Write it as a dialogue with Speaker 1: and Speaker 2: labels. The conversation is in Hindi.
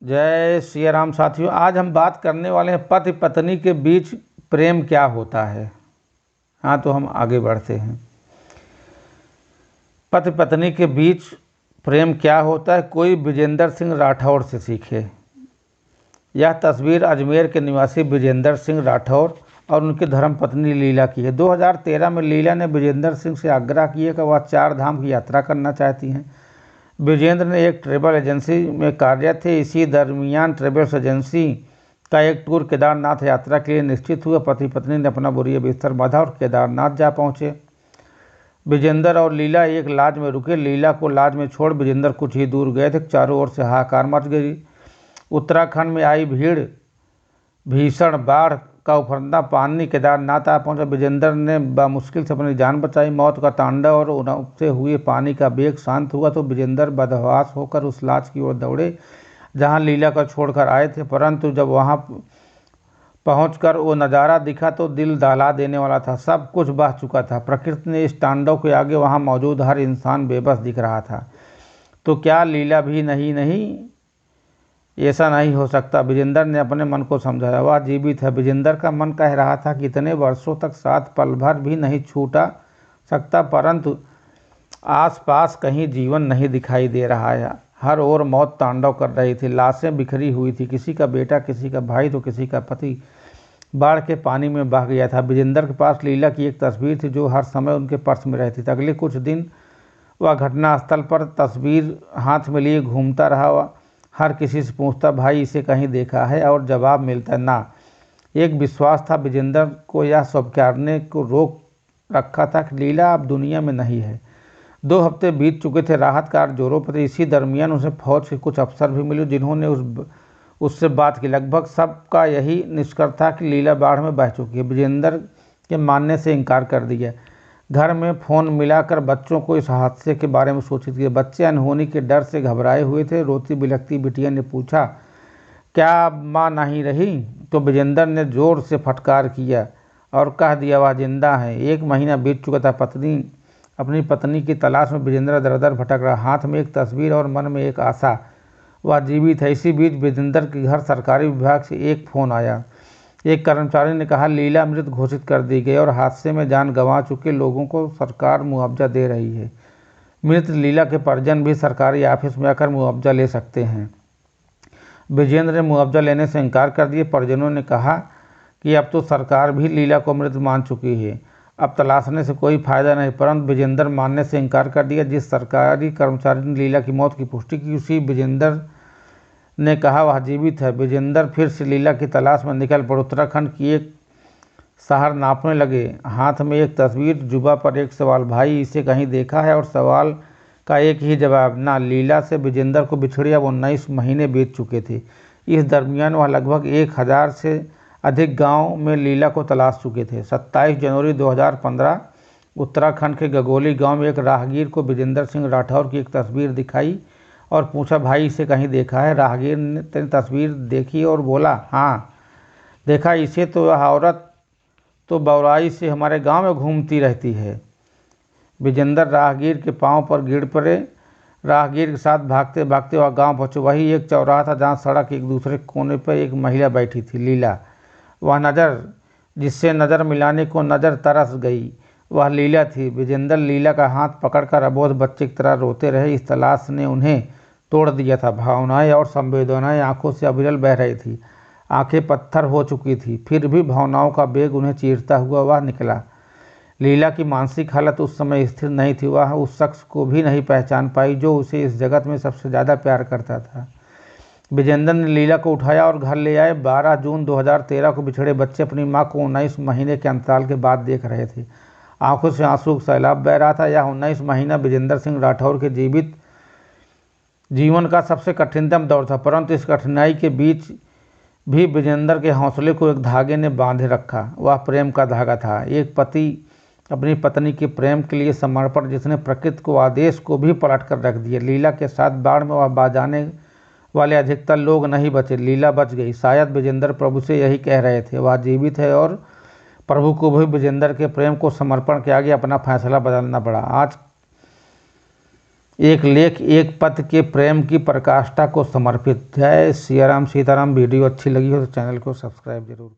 Speaker 1: जय श्री राम साथियों। आज हम बात करने वाले हैं पति पत्नी के बीच प्रेम क्या होता है। हाँ, तो हम आगे बढ़ते हैं। पति पत्नी के बीच प्रेम क्या होता है, कोई विजेंद्र सिंह राठौर से सीखे। यह तस्वीर अजमेर के निवासी विजेंद्र सिंह राठौर और उनकी धर्मपत्नी लीला की है। 2013 में लीला ने विजेंद्र सिंह से आग्रह किया कि वह 4 धाम की यात्रा करना चाहती हैं। विजेंद्र ने एक ट्रैवल एजेंसी में कार्यरत थे। इसी दरमियान ट्रैवल्स एजेंसी का एक टूर केदारनाथ यात्रा के लिए निश्चित हुआ। पति पत्नी ने अपना बोरिया बिस्तर बांधा और केदारनाथ जा पहुंचे। विजेंद्र और लीला एक लॉज में रुके। लीला को लॉज में छोड़ विजेंद्र कुछ ही दूर गए थे। चारों ओर से हाहाकार मच गई। उत्तराखंड में आई भीषण बाढ़ का उफरता पानी केदारनाथ आ पहुंचा। विजेंद्र ने बामुश्किल से अपनी जान बचाई। मौत का तांडव और उनसे हुए पानी का वेग शांत हुआ तो विजेंद्र बदहवास होकर उस लॉज की ओर दौड़े जहां लीला को छोड़कर आए थे। परंतु जब वहां पहुंचकर वो नज़ारा दिखा तो दिल दहला देने वाला था। सब कुछ बह चुका था। प्रकृति ने इस तांडव के आगे वहां मौजूद हर इंसान बेबस दिख रहा था। तो क्या लीला भी नहीं, ऐसा नहीं हो सकता। विजेंद्र ने अपने मन को समझाया। वह जीवित है। विजेंद्र का मन कह रहा था कि इतने वर्षों तक साथ पल भर भी नहीं छूटा सकता, परंतु आसपास कहीं जीवन नहीं दिखाई दे रहा है। हर ओर मौत तांडव कर रही थी। लाशें बिखरी हुई थी। किसी का बेटा, किसी का भाई तो किसी का पति बाढ़ के पानी में बह गया था। विजेंद्र के पास लीला की एक तस्वीर थी जो हर समय उनके पर्स में रहती थी। अगले कुछ दिन वह घटनास्थल पर तस्वीर हाथ में लिए घूमता रहा। हर किसी से पूछता, भाई इसे कहीं देखा है, और जवाब मिलता ना। एक विश्वास था विजेंद्र को, यह स्वीकारने को रोक रखा था कि लीला अब दुनिया में नहीं है। 2 हफ्ते बीत चुके थे। राहत कार्य जोरों पर थे। इसी दरमियान उसे फौज के कुछ अफसर भी मिले जिन्होंने उससे बात की। लगभग सबका यही निष्कर्ष था कि लीला बाढ़ में बह चुकी है। विजेंद्र के मानने से इनकार कर दिया। घर में फ़ोन मिलाकर बच्चों को इस हादसे के बारे में सूचित किया। बच्चे अनहोनी के डर से घबराए हुए थे। रोती बिलखती बिटिया ने पूछा, क्या माँ नहीं रही? तो विजेंद्र ने जोर से फटकार किया और कह दिया, वह जिंदा है। 1 महीना बीत चुका था। अपनी पत्नी की तलाश में विजेंद्र दर-दर भटक रहा। हाथ में एक तस्वीर और मन में एक आशा, वह जीवित है। इसी बीच विजेंद्र के घर सरकारी विभाग से एक फ़ोन आया। एक कर्मचारी ने कहा, लीला मृत घोषित कर दी गई और हादसे में जान गंवा चुके लोगों को सरकार मुआवजा दे रही है। मृत लीला के परिजन भी सरकारी ऑफिस में आकर मुआवजा ले सकते हैं। विजेंद्र ने मुआवजा लेने से इनकार कर दिया। परिजनों ने कहा कि अब तो सरकार भी लीला को मृत मान चुकी है, अब तलाशने से कोई फायदा नहीं। परंतु विजेंद्र मानने से इनकार कर दिया। जिस सरकारी कर्मचारी ने लीला की मौत की पुष्टि की, उसी विजेंद्र ने कहा वह जीवित है। विजेंद्र फिर से लीला की तलाश में निकल पड़े। उत्तराखंड की एक शहर नापने लगे। हाथ में एक तस्वीर, जुबा पर एक सवाल, भाई इसे कहीं देखा है? और सवाल का एक ही जवाब, ना। लीला से विजेंद्र को बिछड़े अब 19 महीने बीत चुके थे। इस दरमियान वह लगभग 1000 से अधिक गाँव में लीला को तलाश चुके थे। 27 जनवरी 2015 उत्तराखंड के गगोली गाँव में एक राहगीर को विजेंद्र सिंह राठौर की एक तस्वीर दिखाई और पूछा, भाई इसे कहीं देखा है? राहगीर ने तस्वीर देखी और बोला, हाँ देखा इसे, तो वह औरत तो बौराई से हमारे गांव में घूमती रहती है। विजेंद्र राहगीर के पांव पर गिर पड़े। राहगीर के साथ भागते भागते वह गांव पहुंचे। वही एक चौराहा था जहां सड़क एक दूसरे कोने पर एक महिला बैठी थी, लीला। वह नज़र जिससे नज़र मिलाने को नज़र तरस गई, वह लीला थी। विजेंद्र लीला का हाथ पकड़कर अबोध बच्चे की तरह रोते रहे। इस तलाश ने उन्हें तोड़ दिया था। भावनाएं और संवेदनाएं आंखों से अविरल बह रही थी। आंखें पत्थर हो चुकी थी, फिर भी भावनाओं का वेग उन्हें चीरता हुआ वह निकला। लीला की मानसिक हालत उस समय स्थिर नहीं थी। वह उस शख्स को भी नहीं पहचान पाई जो उसे इस जगत में सबसे ज़्यादा प्यार करता था। विजेंद्र ने लीला को उठाया और घर ले आए। 12 जून 2013 को बिछड़े बच्चे अपनी मां को 19 महीने के अंतराल के बाद देख रहे थे। आंखों से आंसू का सैलाब बह रहा था। यह 19 महीना विजेंद्र सिंह राठौर के जीवित जीवन का सबसे कठिनतम दौर था। परंतु इस कठिनाई के बीच भी विजेंद्र के हौसले को एक धागे ने बांधे रखा। वह प्रेम का धागा था। एक पति अपनी पत्नी के प्रेम के लिए समर्पण, जिसने प्रकृति को आदेश को भी पलट कर रख दिया। लीला के साथ बाढ़ में वह बाजाने वाले अधिकतर लोग नहीं बचे। लीला बच गई। शायद विजेंद्र प्रभु से यही कह रहे थे, वह जीवित है। और प्रभु को भी विजेंद्र के प्रेम को समर्पण के आगे अपना फैसला बदलना पड़ा। आज एक लेख एक पत्र के प्रेम की पराकाष्ठा को समर्पित। जय सिया राम सीताराम। वीडियो अच्छी लगी हो तो चैनल को सब्सक्राइब जरूर करें।